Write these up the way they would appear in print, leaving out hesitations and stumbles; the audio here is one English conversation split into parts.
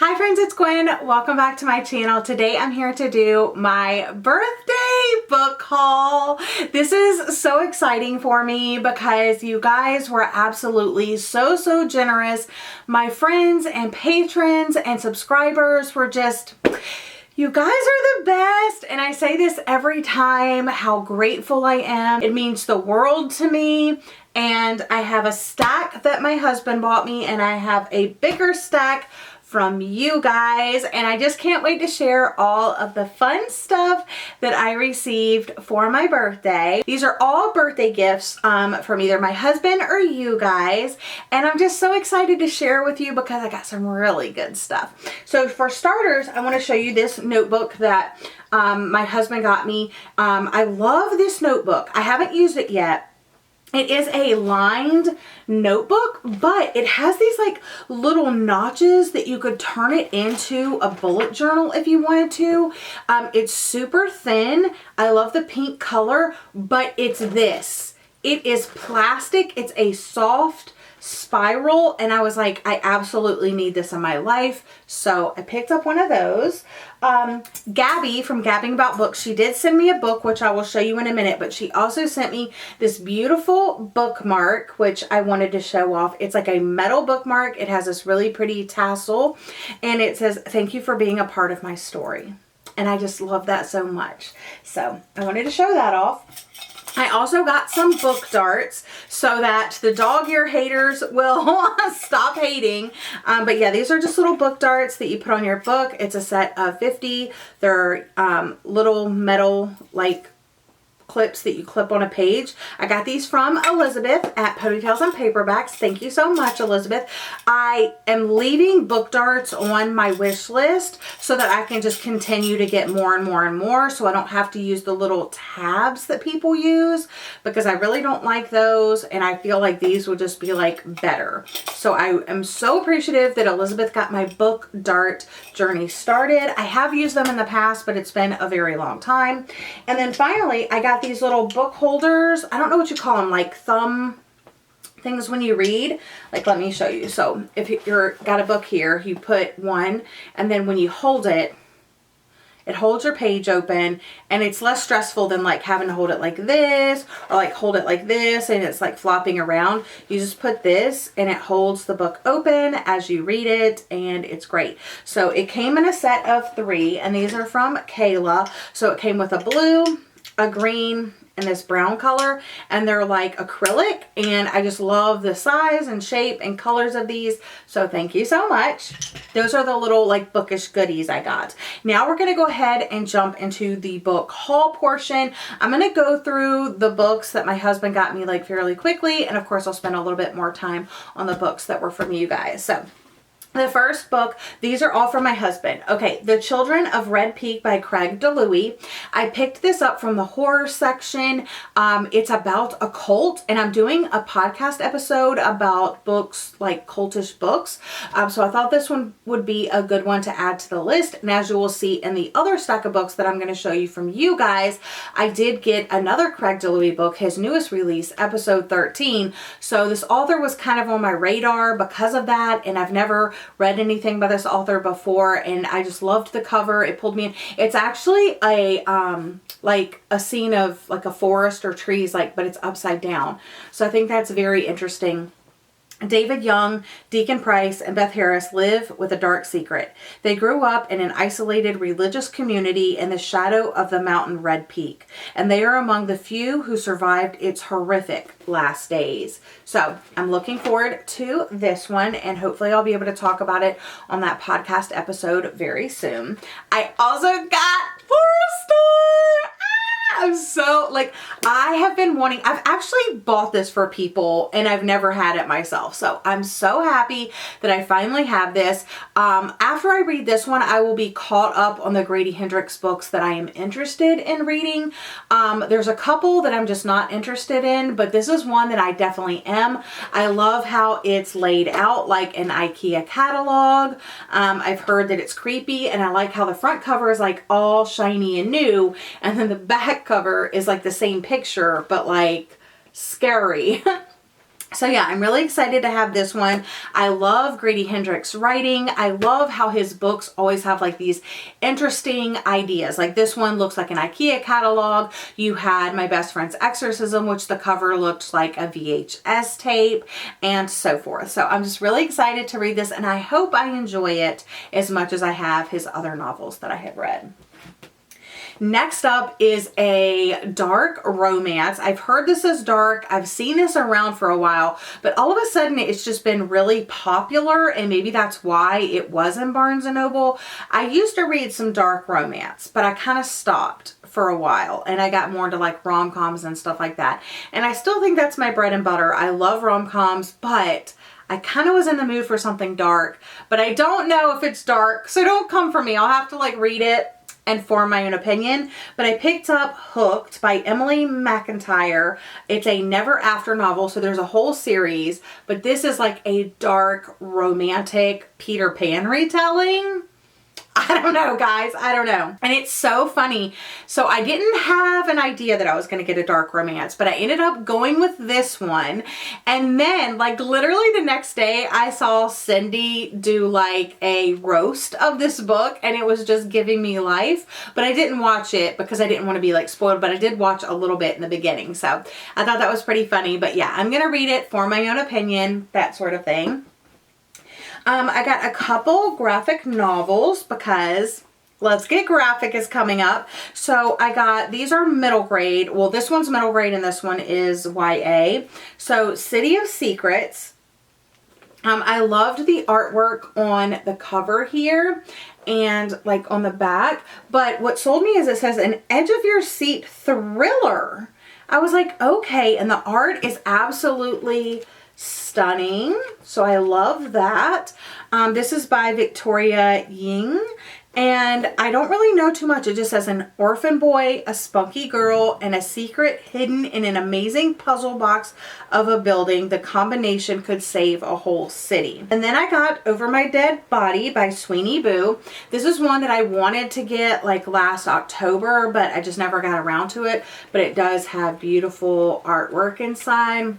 Hi friends, it's Gwen. Welcome back to my channel. Today I'm here to do my birthday book haul. This is so exciting for me because you guys were absolutely so generous. My friends and patrons and subscribers were just, you guys are the best. And I say this every time, how grateful I am. It means the world to me. And I have a stack that my husband bought me, and I have a bigger stack from you guys, and I just can't wait to share all of the fun stuff that I received for my birthday. These are all birthday gifts from either my husband or you guys, and I'm just so excited to share with you because I got some really good stuff. So for starters, I want to show you this notebook that my husband got me. I love this notebook. I haven't used it yet. It is a lined notebook, but it has these like little notches that you could turn it into a bullet journal if you wanted to. It's super thin. I love the pink color, but it's this. It is plastic. It's a soft spiral, and I was like, I absolutely need this in my life, so I picked up one of those. Gabby from Gabbing About Books, she did send me a book, which I will show you in a minute, but she also sent me this beautiful bookmark, which I wanted to show off. It's like a metal bookmark. It has this really pretty tassel, and it says, "Thank you for being a part of my story." And I just love that so much. So I wanted to show that off. I also got some book darts so that the dog ear haters will stop hating. But yeah, these are just little book darts that you put on your book. It's a set of 50. They're little metal like clips that you clip on a page. I got these from Elizabeth at Ponytails and Paperbacks. Thank you so much, Elizabeth. I am leaving book darts on my wish list so that I can just continue to get more and more and more, so I don't have to use the little tabs that people use, because I really don't like those, and I feel like these would just be like better. So I am so appreciative that Elizabeth got my book dart journey started. I have used them in the past, but it's been a very long time. And then finally, I got these little book holders. I don't know what you call them, like thumb things when you read. Like, let me show you. So if you're got a book here, you put one, and then when you hold it, it holds your page open, and it's less stressful than like having to hold it like this or like hold it like this and it's like flopping around. You just put this and it holds the book open as you read it, and it's great. So it came in a set of 3, and these are from Kayla. So it came with a blue, a green, and this brown color, and they're like acrylic, and I just love the size and shape and colors of these, so thank you so much. Those are the little like bookish goodies I got. Now we're gonna go ahead and jump into the book haul portion. I'm gonna go through the books that my husband got me like fairly quickly, and of course I'll spend a little bit more time on the books that were from you guys. So the first book, these are all from my husband. Okay, The Children of Red Peak by 𝒂𝒔. I picked this up from the horror section. It's about a cult, and I'm doing a podcast episode about books, like cultish books. So I thought this one would be a good one to add to the list. And as you will see in the other stack of books that I'm going to show you from you guys, I did get another 𒂂💔 book, his newest release, episode 13. So this author was kind of on my radar because of that, and I've never read anything by this author before, and I just loved the cover. It pulled me in. It's actually a like a scene of like a forest or trees, like, but it's upside down. So I think that's very interesting. David Young, Deacon Price, and Beth Harris live with a dark secret. They grew up in an isolated religious community in the shadow of the mountain Red Peak, and they are among the few who survived its horrific last days. So I'm looking forward to this one, and hopefully I'll be able to talk about it on that podcast episode very soon. I also got Forrester. I'm so, like, I have been wanting, I've actually bought this for people and I've never had it myself. So I'm so happy that I finally have this. After I read this one, I will be caught up on the Grady Hendrix books that I am interested in reading. There's a couple that I'm just not interested in, but this is one that I definitely am. I love how it's laid out like an IKEA catalog. I've heard that it's creepy, and I like how the front cover is like all shiny and new, and then the back cover is like the same picture but like scary. So yeah, I'm really excited to have this one. I love Grady Hendrix's writing. I love how his books always have like these interesting ideas. Like this one looks like an IKEA catalog. You had My Best Friend's Exorcism, which the cover looked like a VHS tape, and so forth. So I'm just really excited to read this, and I hope I enjoy it as much as I have his other novels that I have read. Next up is a dark romance. I've heard this is dark. I've seen this around for a while, but all of a sudden it's just been really popular, and maybe that's why it was in Barnes & Noble. I used to read some dark romance, but I kind of stopped for a while, and I got more into like rom-coms and stuff like that. And I still think that's my bread and butter. I love rom-coms, but I kind of was in the mood for something dark, but I don't know if it's dark, so don't come for me. I'll have to like read it and form my own opinion. But I picked up Hooked by Emily McIntyre. It's a never after novel, so there's a whole series, but this is like a dark romantic Peter Pan retelling. I don't know, guys. I don't know. And it's so funny. So I didn't have an idea that I was going to get a dark romance, but I ended up going with this one. And then like literally the next day I saw Cindy do like a roast of this book, and it was just giving me life. But I didn't watch it because I didn't want to be like spoiled, but I did watch a little bit in the beginning. So I thought that was pretty funny. But yeah, I'm going to read it, form my own opinion, that sort of thing. I got a couple graphic novels because Let's Get Graphic is coming up. So I got, these are middle grade. Well, this one's middle grade and this one is YA. So City of Secrets. I loved the artwork on the cover here and like on the back. But what sold me is it says an edge of your seat thriller. I was like, okay. And the art is absolutely stunning, so I love that. This is by Victoria Ying, and I don't really know too much. It just says an orphan boy, a spunky girl, and a secret hidden in an amazing puzzle box of a building. The combination could save a whole city. And then I got Over My Dead Body by Sweeney Boo. This is one that I wanted to get like last October, but I just never got around to it. But it does have beautiful artwork inside.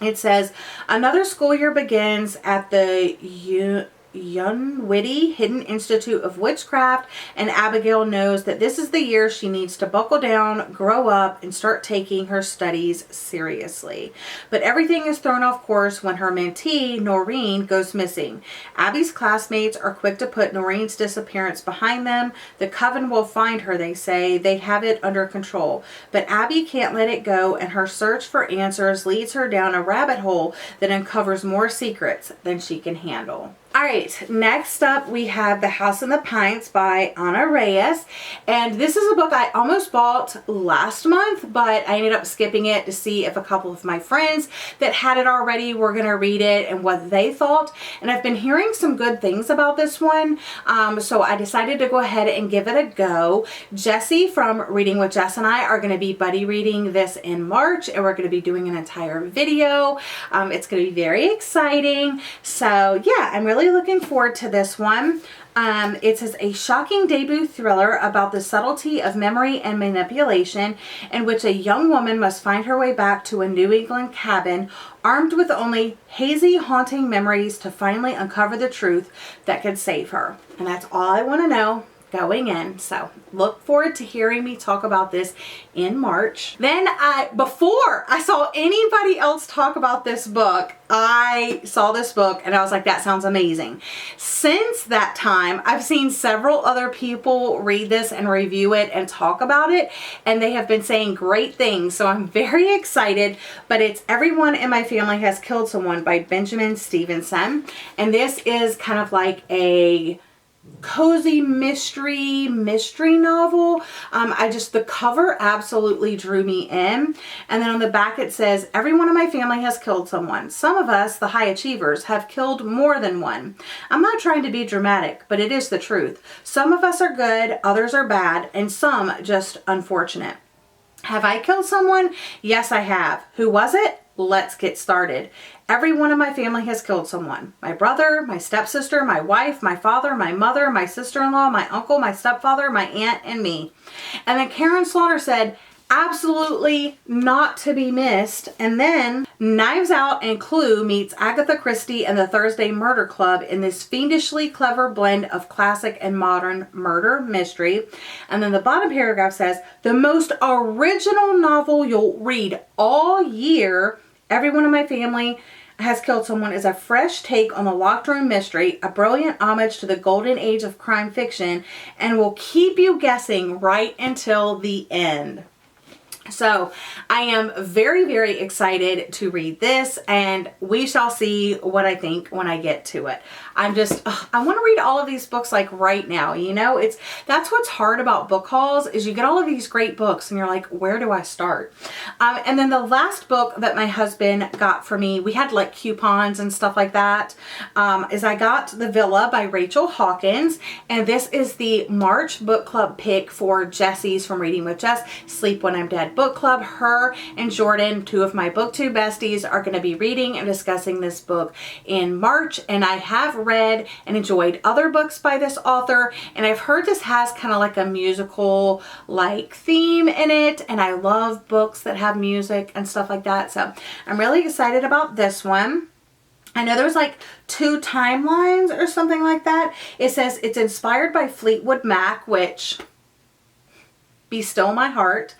It says, another school year begins at the Unwitty Hidden Institute of Witchcraft, and Abigail knows that this is the year she needs to buckle down, grow up, and start taking her studies seriously. But everything is thrown off course when her mentee, Noreen, goes missing. Abby's classmates are quick to put Noreen's disappearance behind them. The coven will find her, they say. They have it under control. But Abby can't let it go, and her search for answers leads her down a rabbit hole that uncovers more secrets than she can handle. Alright, next up we have The House in the Pines by Ana Reyes, and this is a book I almost bought last month, but I ended up skipping it to see if a couple of my friends that had it already were going to read it and what they thought, and I've been hearing some good things about this one, so I decided to go ahead and give it a go. Jessie from Reading with Jess and I are going to be buddy reading this in March, and we're going to be doing an entire video. It's going to be very exciting, so yeah, I'm really looking forward to this one. It says a shocking debut thriller about the subtlety of memory and manipulation, in which a young woman must find her way back to a New England cabin armed with only hazy, haunting memories to finally uncover the truth that could save her. And that's all I want to know going in. So look forward to hearing me talk about this in March. Then before I saw anybody else talk about this book, I saw this book and I was like, that sounds amazing. Since that time, I've seen several other people read this and review it and talk about it, and they have been saying great things. So I'm very excited, but it's Everyone in My Family Has Killed Someone by Benjamin Stevenson. And this is kind of like a cozy mystery novel. The cover absolutely drew me in. And then on the back it says, everyone in my family has killed someone. Some of us, the high achievers, have killed more than one. I'm not trying to be dramatic, but it is the truth. Some of us are good, others are bad, and some just unfortunate. Have I killed someone? Yes, I have. Who was it? Let's get started. Everyone in my family has killed someone. My brother, my stepsister, my wife, my father, my mother, my sister-in-law, my uncle, my stepfather, my aunt, and me. And then Karen Slaughter said, absolutely not to be missed. And then Knives Out and Clue meets Agatha Christie and the Thursday Murder Club in this fiendishly clever blend of classic and modern murder mystery. And then the bottom paragraph says, the most original novel you'll read all year. Everyone in my family has killed someone is a fresh take on the locked room mystery, a brilliant homage to the golden age of crime fiction, and will keep you guessing right until the end. So I am very, very excited to read this, and we shall see what I think when I get to it. I want to read all of these books like right now. You know, that's what's hard about book hauls is you get all of these great books and you're like, where do I start? And then the last book that my husband got for me, we had like coupons and stuff like that, is I got The Villa by Rachel Hawkins, and this is the March book club pick for Jessie's from Reading with Jess, Sleep When I'm Dead book club. Her and Jordan, two of my booktube besties, are going to be reading and discussing this book in March, and I have read and enjoyed other books by this author, and I've heard this has kind of like a musical like theme in it, and I love books that have music and stuff like that, so I'm really excited about this one. I know there's like 2 timelines or something like that. It says it's inspired by Fleetwood Mac, which Be Still My Heart,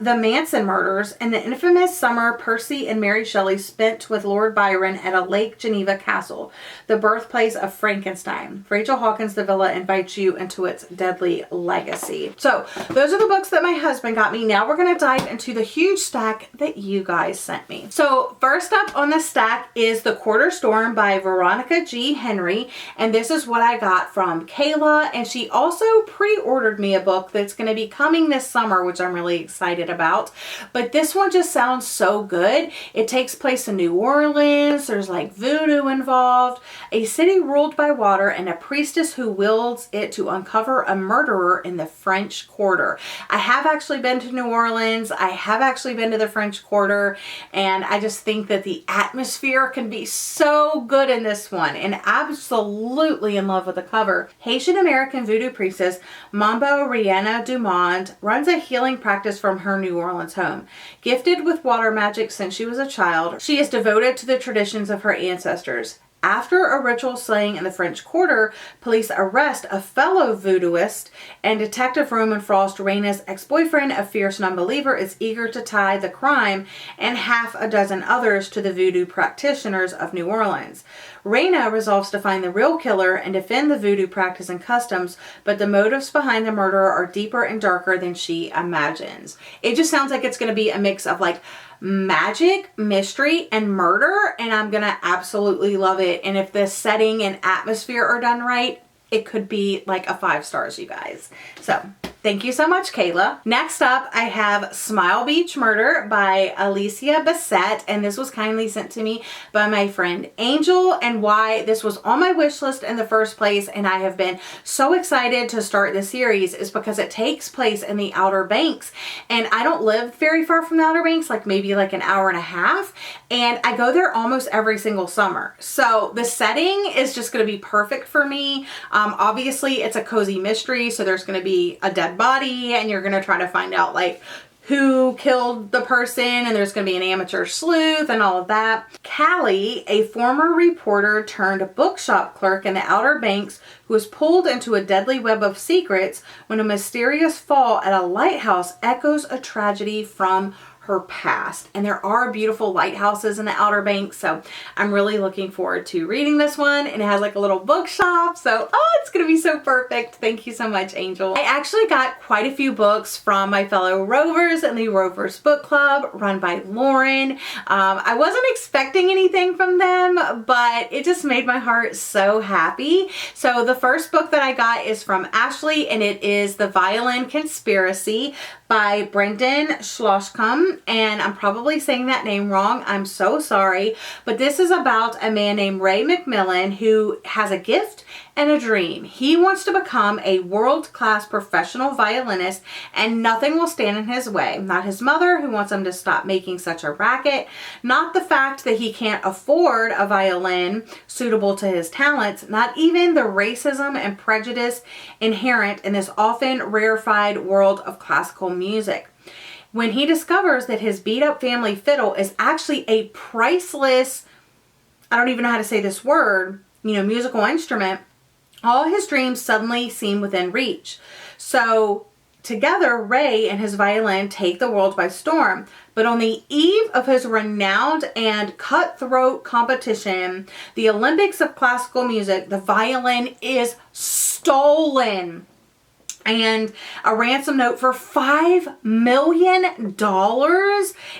the Manson murders, and the infamous summer Percy and Mary Shelley spent with Lord Byron at a Lake Geneva castle, the birthplace of Frankenstein. Rachel Hawkins' The Villa invites you into its deadly legacy. So those are the books that my husband got me. Now we're going to dive into the huge stack that you guys sent me. So first up on the stack is The Quarter Storm by Veronica G. Henry, and this is what I got from Kayla, and she also pre-ordered me a book that's going to be coming this summer, which I'm really excited about. But this one just sounds so good. It takes place in New Orleans. There's like voodoo involved, a city ruled by water, and a priestess who wields it to uncover a murderer in the French Quarter. I have actually been to New Orleans. I have actually been to the French Quarter, and I just think that the atmosphere can be so good in this one, and absolutely in love with the cover. Haitian American voodoo priestess Mambo Rihanna Dumont runs a healing practice from her New Orleans home. Gifted with water magic since she was a child, she is devoted to the traditions of her ancestors. After a ritual slaying in the French Quarter, police arrest a fellow voodooist, and Detective Roman Frost, Raina's ex-boyfriend, a fierce non-believer, is eager to tie the crime and half a dozen others to the voodoo practitioners of New Orleans. Raina resolves to find the real killer and defend the voodoo practice and customs, but the motives behind the murder are deeper and darker than she imagines. It just sounds like it's going to be a mix of like magic, mystery, and murder, and I'm gonna absolutely love it. And if the setting and atmosphere are done right, it could be like a 5 stars, you guys. So thank you so much, Kayla. Next up, I have Smile Beach Murder by Alicia Bassett, and this was kindly sent to me by my friend Angel, and why this was on my wish list in the first place, and I have been so excited to start this series, is because it takes place in the Outer Banks, and I don't live very far from the Outer Banks, like maybe like an hour and a half, and I go there almost every single summer. So the setting is just going to be perfect for me. Obviously, it's a cozy mystery, so there's going to be a dead body, and you're going to try to find out like who killed the person, and there's going to be an amateur sleuth and all of that. Callie, a former reporter turned bookshop clerk in the Outer Banks, who was pulled into a deadly web of secrets when a mysterious fall at a lighthouse echoes a tragedy from her past. And there are beautiful lighthouses in the Outer Banks, so I'm really looking forward to reading this one. And it has like a little bookshop, so it's gonna be so perfect. Thank you so much, Angel. I actually got quite a few books from my fellow Rovers in the Rovers Book Club run by Lauren. I wasn't expecting anything from them, but it just made my heart so happy. So the first book that I got is from Ashley, and it is The Violin Conspiracy by Brendan Schlosskamp, and I'm probably saying that name wrong. I'm so sorry, but this is about a man named Ray McMillan who has a gift and a dream. He wants to become a world-class professional violinist, and nothing will stand in his way. Not his mother, who wants him to stop making such a racket, not the fact that he can't afford a violin suitable to his talents, not even the racism and prejudice inherent in this often rarefied world of classical music. when he discovers that his beat up family fiddle is actually a priceless, I don't even know how to say this word, you know, musical instrument, all his dreams suddenly seem within reach. So together, Ray and his violin take the world by storm. But on the eve of his renowned and cutthroat competition, the Olympics of classical music, the violin is stolen. And a ransom note for $5 million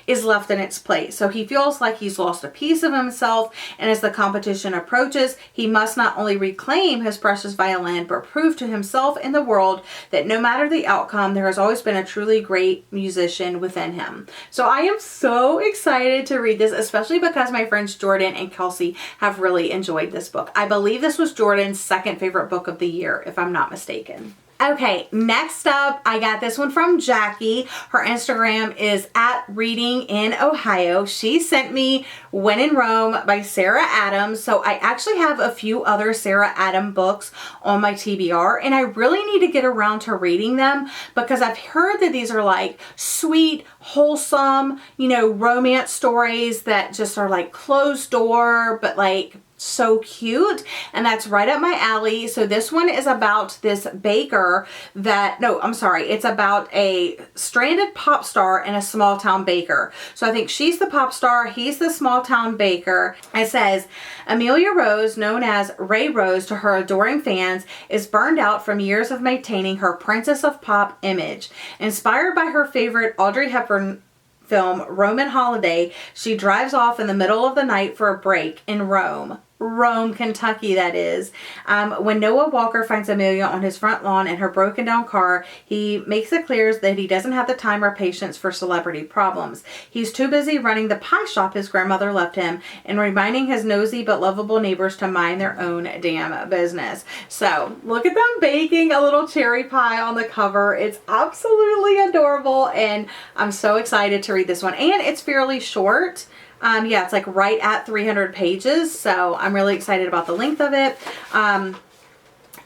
is left in its place. So he feels like he's lost a piece of himself. And as the competition approaches, he must not only reclaim his precious violin, but prove to himself and the world that no matter the outcome, there has always been a truly great musician within him. So I am so excited to read this, especially because my friends Jordan and Kelsey have really enjoyed this book. I believe this was Jordan's second favorite book of the year, if I'm not mistaken. Okay, next up, I got this one from Jackie. Her Instagram is @readinginohio. She sent me When in Rome by Sarah Adams. So I actually have a few other Sarah Adams books on my TBR, and I really need to get around to reading them because I've heard that these are like sweet, wholesome, you know, romance stories that just are like closed door, but like so cute, and that's right up my alley. So this one is about this baker that, no, I'm sorry, it's about a stranded pop star and a small town baker. So I think she's the pop star, he's the small town baker. It says, Amelia Rose, known as Ray Rose to her adoring fans, is burned out from years of maintaining her Princess of Pop image. Inspired by her favorite Audrey Hepburn film, Roman Holiday, she drives off in the middle of the night for a break in Rome, Kentucky, that is. When Noah Walker finds Amelia on his front lawn in her broken down car, he makes it clear that he doesn't have the time or patience for celebrity problems. He's too busy running the pie shop his grandmother left him and reminding his nosy but lovable neighbors to mind their own damn business. So look at them baking a little cherry pie on the cover. It's absolutely adorable, and I'm so excited to read this one. And it's fairly short. Yeah, it's like right at 300 pages, so I'm really excited about the length of it.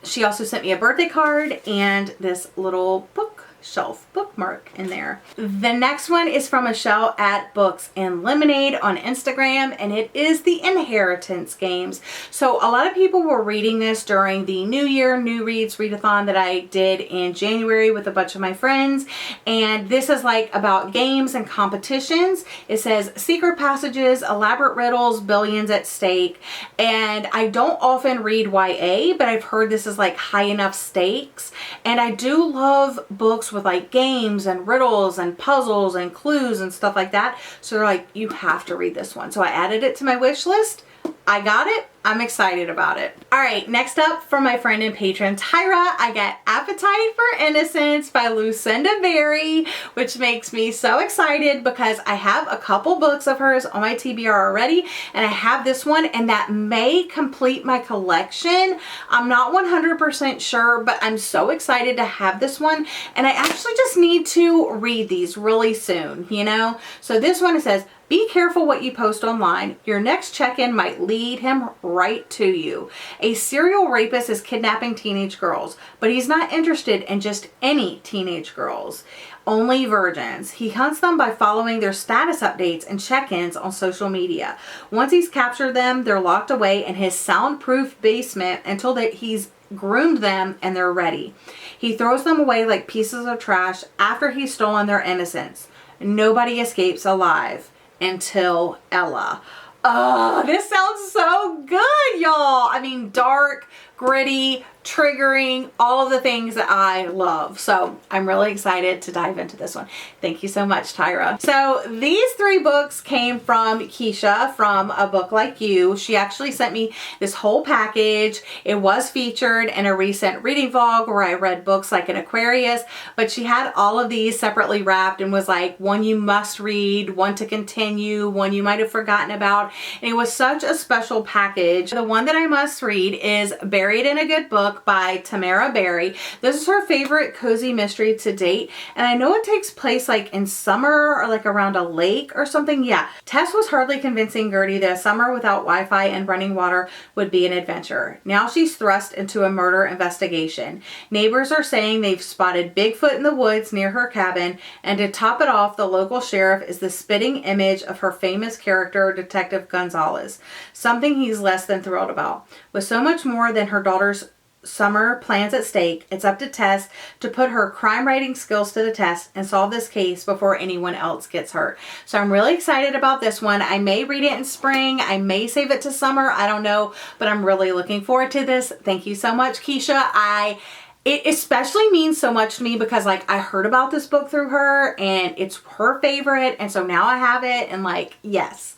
She also sent me a birthday card and this little bookshelf bookmark in there. The next one is from Michele at Books and Lemonade on Instagram, and it is the Inheritance Games. So a lot of people were reading this during the New Year New Reads Readathon that I did in January with a bunch of my friends, and this is like about games and competitions. It says secret passages, elaborate riddles, billions at stake, and I don't often read YA, but I've heard this is like high enough stakes, and I do love books with like games and riddles and puzzles and clues and stuff like that. So they're like, you have to read this one. So I added it to my wish list. I got it. I'm excited about it. All right, next up from my friend and patron Tyra, I got Appetite for Innocence by Lucinda Berry, which makes me so excited because I have a couple books of hers on my TBR already, and I have this one, and that may complete my collection. I'm not 100% sure, but I'm so excited to have this one, and I actually just need to read these really soon, you know? So this one, it says, be careful what you post online. Your next check-in might lead him right to you. A serial rapist is kidnapping teenage girls, but he's not interested in just any teenage girls, only virgins. He hunts them by following their status updates and check-ins on social media. Once he's captured them, they're locked away in his soundproof basement until he's groomed them and they're ready. He throws them away like pieces of trash after he's stolen their innocence. Nobody escapes alive until Ella. Oh, this sounds so good, y'all. I mean, dark, gritty, triggering, all of the things that I love. So I'm really excited to dive into this one. Thank you so much, Tyra. So these three books came from Keisha from A Book Like You. She actually sent me this whole package. It was featured in a recent reading vlog where I read books like an Aquarius, but she had all of these separately wrapped and was like, one you must read, one to continue, one you might have forgotten about. And it was such a special package. The one that I must read is Bear Buried in a Good Book by 𝒕𝒏𝒏𝒊𝒏𝒈. This is her favorite cozy mystery to date, and I know it takes place like in summer or like around a lake or something. Yeah, Tess was hardly convincing 𝒔𝒂𝒄 that a summer without Wi-Fi and running water would be an adventure. Now she's thrust into a murder investigation. Neighbors are saying they've spotted Bigfoot in the woods near her cabin, and to top it off, the local sheriff is the spitting image of her famous character, Detective Gonzalez, something he's less than thrilled about. With so much more than her daughter's summer plans at stake, it's up to Tess to put her crime writing skills to the test and solve this case before anyone else gets hurt. So I'm really excited about this one. I may read it in spring. I may save it to summer. I don't know, but I'm really looking forward to this. Thank you so much, Keisha. It especially means so much to me because like I heard about this book through her and it's her favorite, and so now I have it, and like, yes.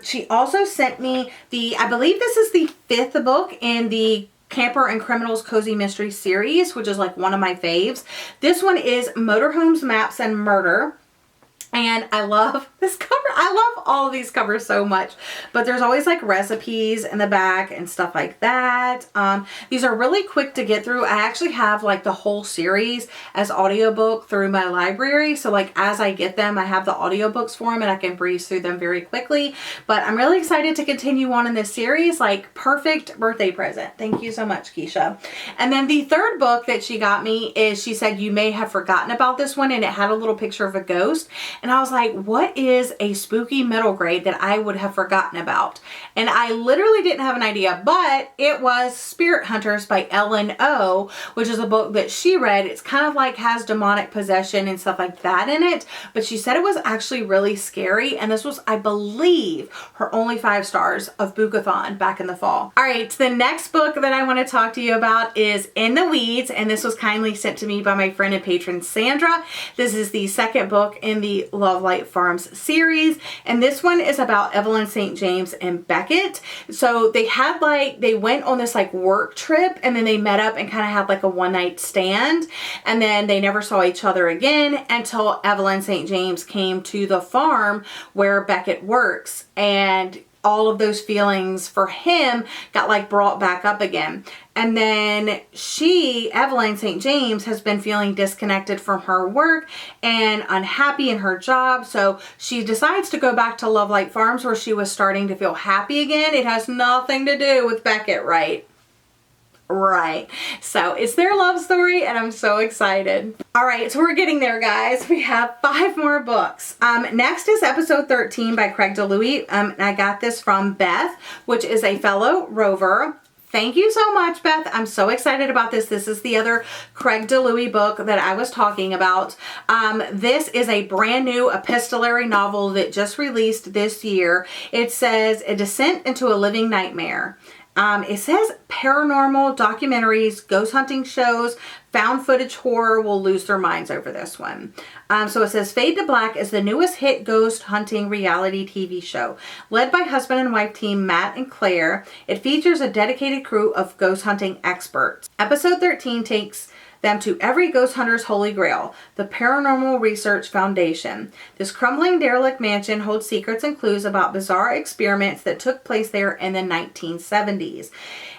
She also sent me I believe this is the 5th book in the Camper and Criminals Cozy Mystery series, which is like one of my faves. This one is Motorhomes, Maps, and Murder. And I love this cover. I love all of these covers so much, but there's always like recipes in the back and stuff like that. These are really quick to get through. I actually have like the whole series as audiobook through my library. So like as I get them, I have the audiobooks for them and I can breeze through them very quickly. But I'm really excited to continue on in this series. Like, perfect birthday present. Thank you so much, Keisha. And then the 3rd book that she got me is, she said, you may have forgotten about this one, and it had a little picture of a ghost. And I was like, what is a spooky middle grade that I would have forgotten about? And I literally didn't have an idea, but it was Spirit Hunters by Ellen O, which is a book that she read. It's kind of like has demonic possession and stuff like that in it, but she said it was actually really scary. And this was, I believe, her only 5 stars of Bookathon back in the fall. All right, the next book that I want to talk to you about is In the Weeds, and this was kindly sent to me by my friend and patron Sandra. This is the 2nd book in the Lovelight Farms series, and this one is about Evelyn St. James and Beckett. So they went on this like work trip, and then they met up and kind of had like a one-night stand, and then they never saw each other again until Evelyn St. James came to the farm where Beckett works, and all of those feelings for him got like brought back up again. And then Evelyn St. James, has been feeling disconnected from her work and unhappy in her job. So she decides to go back to Lovelight Farms, where she was starting to feel happy again. It has nothing to do with Beckett, right? Right. So it's their love story, and I'm so excited. All right, so we're getting there, guys. We have 5 more books. Next is episode 13 by 𝒂𝒃. And I got this from Beth, which is a fellow rover. Thank you so much, Beth. I'm so excited about this. This is the other 𒂃 book that I was talking about. This is a brand new epistolary novel that just released this year. It says, A Descent into a Living Nightmare. It says paranormal documentaries, ghost hunting shows, found footage horror will lose their minds over this one. So it says, Fade to Black is the newest hit ghost hunting reality TV show. Led by husband and wife team Matt and Claire, it features a dedicated crew of ghost hunting experts. Episode 13 takes them to every ghost hunter's holy grail, the Paranormal Research Foundation. This crumbling derelict mansion holds secrets and clues about bizarre experiments that took place there in the 1970s.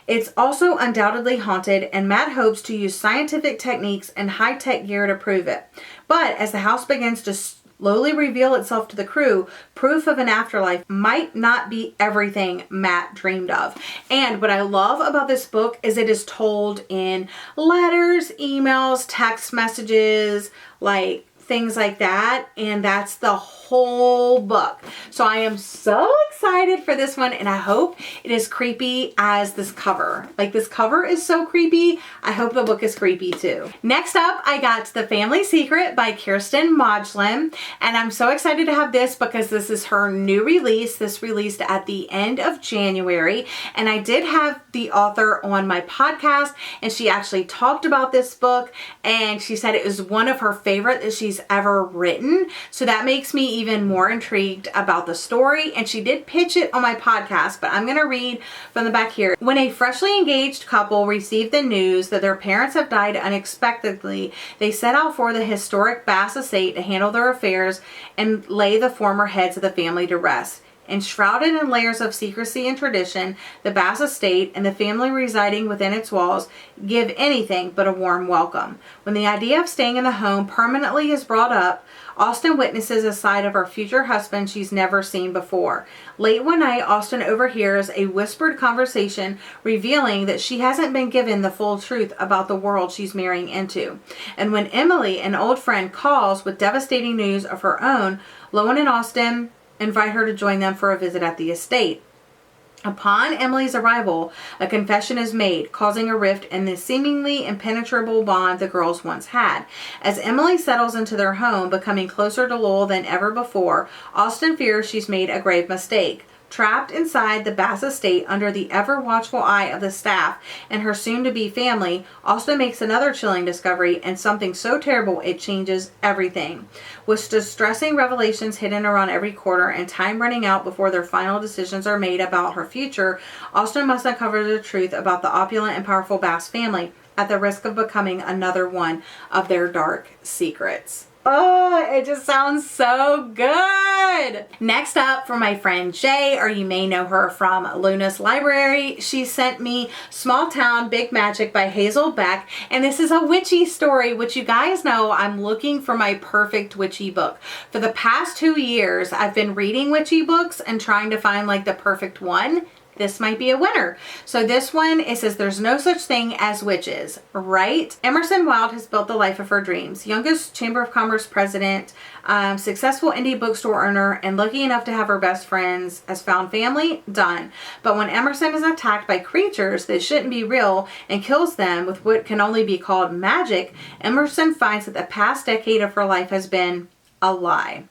It's also undoubtedly haunted, and Matt hopes to use scientific techniques and high-tech gear to prove it. But as the house begins to slowly reveal itself to the crew, proof of an afterlife might not be everything Matt dreamed of. And what I love about this book is it is told in letters, emails, text messages, like things like that, and that's the whole book. So I am so excited for this one, and I hope it is creepy as this cover. Like, this cover is so creepy. I hope the book is creepy too. Next up, I got The Family Secret by Kirsten Modglin, and I'm so excited to have this because this is her new release. This released at the end of January, and I did have the author on my podcast, and she actually talked about this book, and she said it was one of her favorite that she's ever written. So that makes me even more intrigued about the story, and she did pitch it on my podcast, but I'm going to read from the back here. When a freshly engaged couple received the news that their parents have died unexpectedly, they set out for the historic Bass estate to handle their affairs and lay the former heads of the family to rest. Enshrouded in layers of secrecy and tradition, the Bass estate and the family residing within its walls give anything but a warm welcome. When the idea of staying in the home permanently is brought up, Austen witnesses a side of her future husband she's never seen before. Late one night, Austen overhears a whispered conversation revealing that she hasn't been given the full truth about the world she's marrying into. And when Emily, an old friend, calls with devastating news of her own, Lowen and Austen invite her to join them for a visit at the estate. Upon Emily's arrival, a confession is made, causing a rift in the seemingly impenetrable bond the girls once had. As Emily settles into their home, becoming closer to Lowell than ever before, Austen fears she's made a grave mistake. Trapped inside the Bass estate under the ever-watchful eye of the staff and her soon-to-be family, Austen makes another chilling discovery, and something so terrible it changes everything. With distressing revelations hidden around every corner and time running out before their final decisions are made about her future, Austen must uncover the truth about the opulent and powerful Bass family at the risk of becoming another one of their dark secrets. Oh, it just sounds so good. Next up, for my friend Jay, or you may know her from Luna's Library, she sent me Small Town Big Magic by Hazel Beck, and this is a witchy story, which you guys know I'm looking for my perfect witchy book. For the past 2 years, I've been reading witchy books and trying to find like the perfect one. This might be a winner. So this one, it says there's no such thing as witches, right? Emerson Wilde has built the life of her dreams. Youngest Chamber of Commerce president, successful indie bookstore owner, and lucky enough to have her best friends as found family, done. But when Emerson is attacked by creatures that shouldn't be real and kills them with what can only be called magic, Emerson finds that the past decade of her life has been a lie.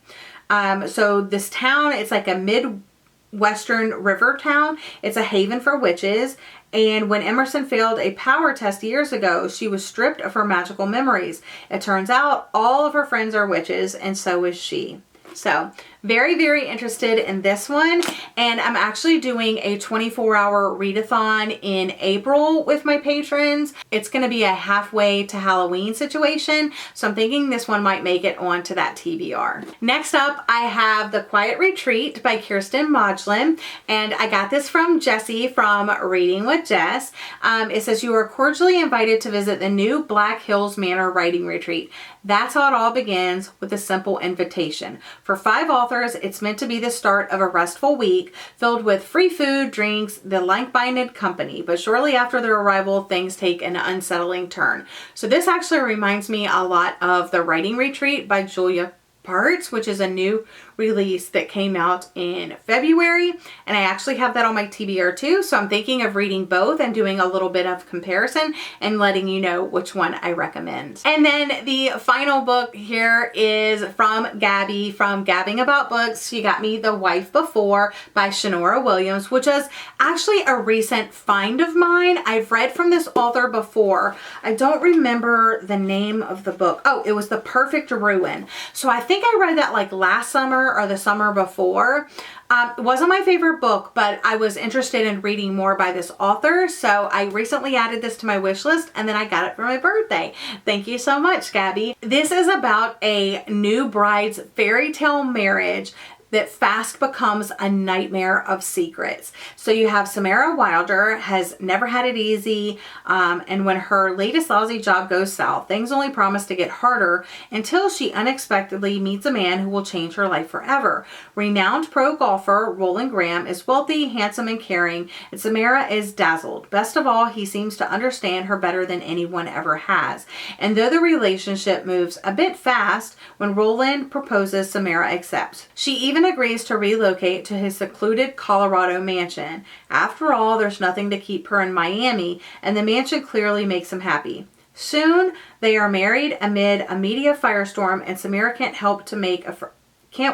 So this town, it's like a Midwestern river town. It's a haven for witches. And when Emerson failed a power test years ago, she was stripped of her magical memories. It turns out all of her friends are witches, and so is she. So very, very interested in this one. And I'm actually doing a 24-hour readathon in April with my patrons. It's going to be a halfway to Halloween situation. So I'm thinking this one might make it onto that TBR. Next up, I have The Quiet Retreat by Kirsten Modglin. And I got this from Jessie from Reading with Jess. It says, you are cordially invited to visit the new Black Hills Manor Writing Retreat. That's how it all begins, with a simple invitation. For 5 authors, it's meant to be the start of a restful week filled with free food, drinks, the like-minded company. But shortly after their arrival, things take an unsettling turn. So this actually reminds me a lot of The Writing Retreat by Julia Parts, which is a new release that came out in February, and I actually have that on my TBR too, so I'm thinking of reading both and doing a little bit of comparison and letting you know which one I recommend. And then the final book here is from Gabby from Gabbing About Books. She got me The Wife Before by Shanora Williams, which is actually a recent find of mine. I've read from this author before. I don't remember the name of the book. Oh, it was The Perfect Ruin. So I think I read that like last summer or the summer before. It wasn't my favorite book, but I was interested in reading more by this author. So I recently added this to my wish list, and then I got it for my birthday. Thank you so much, Gabby. This is about a new bride's fairy tale marriage that fast becomes a nightmare of secrets. So you have Samara Wilder, has never had it easy, and when her latest lousy job goes south, things only promise to get harder until she unexpectedly meets a man who will change her life forever. Renowned pro golfer Roland Graham is wealthy, handsome, and caring, and Samara is dazzled. Best of all, he seems to understand her better than anyone ever has. And though the relationship moves a bit fast, when Roland proposes, Samara accepts. She even agrees to relocate to his secluded Colorado mansion. After all, there's nothing to keep her in Miami, and the mansion clearly makes him happy. Soon, they are married amid a media firestorm, and Samara can't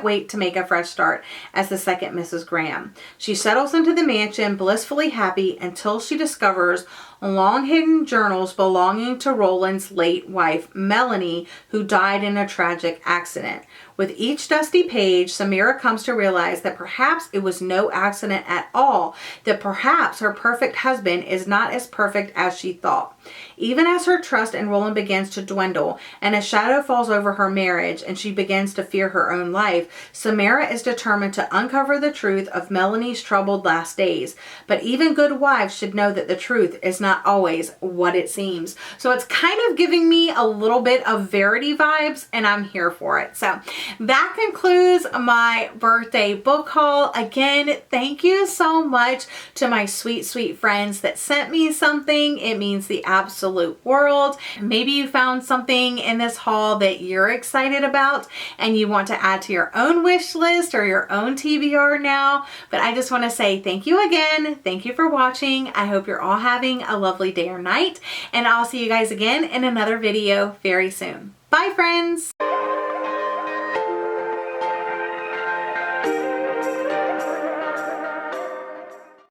wait to make a fresh start as the second Mrs. Graham. She settles into the mansion, blissfully happy, until she discovers long hidden journals belonging to Roland's late wife, Melanie, who died in a tragic accident. With each dusty page, Samira comes to realize that perhaps it was no accident at all, that perhaps her perfect husband is not as perfect as she thought. Even as her trust in Roland begins to dwindle and a shadow falls over her marriage and she begins to fear her own life, Samira is determined to uncover the truth of Melanie's troubled last days. But even good wives should know that the truth is not always what it seems. So it's kind of giving me a little bit of Verity vibes, and I'm here for it. So that concludes my birthday book haul. Again, thank you so much to my sweet, sweet friends that sent me something. It means the absolute world. Maybe you found something in this haul that you're excited about and you want to add to your own wish list or your own TBR now. But I just want to say thank you again. Thank you for watching. I hope you're all having a lovely day or night, and I'll see you guys again in another video very soon. Bye, friends.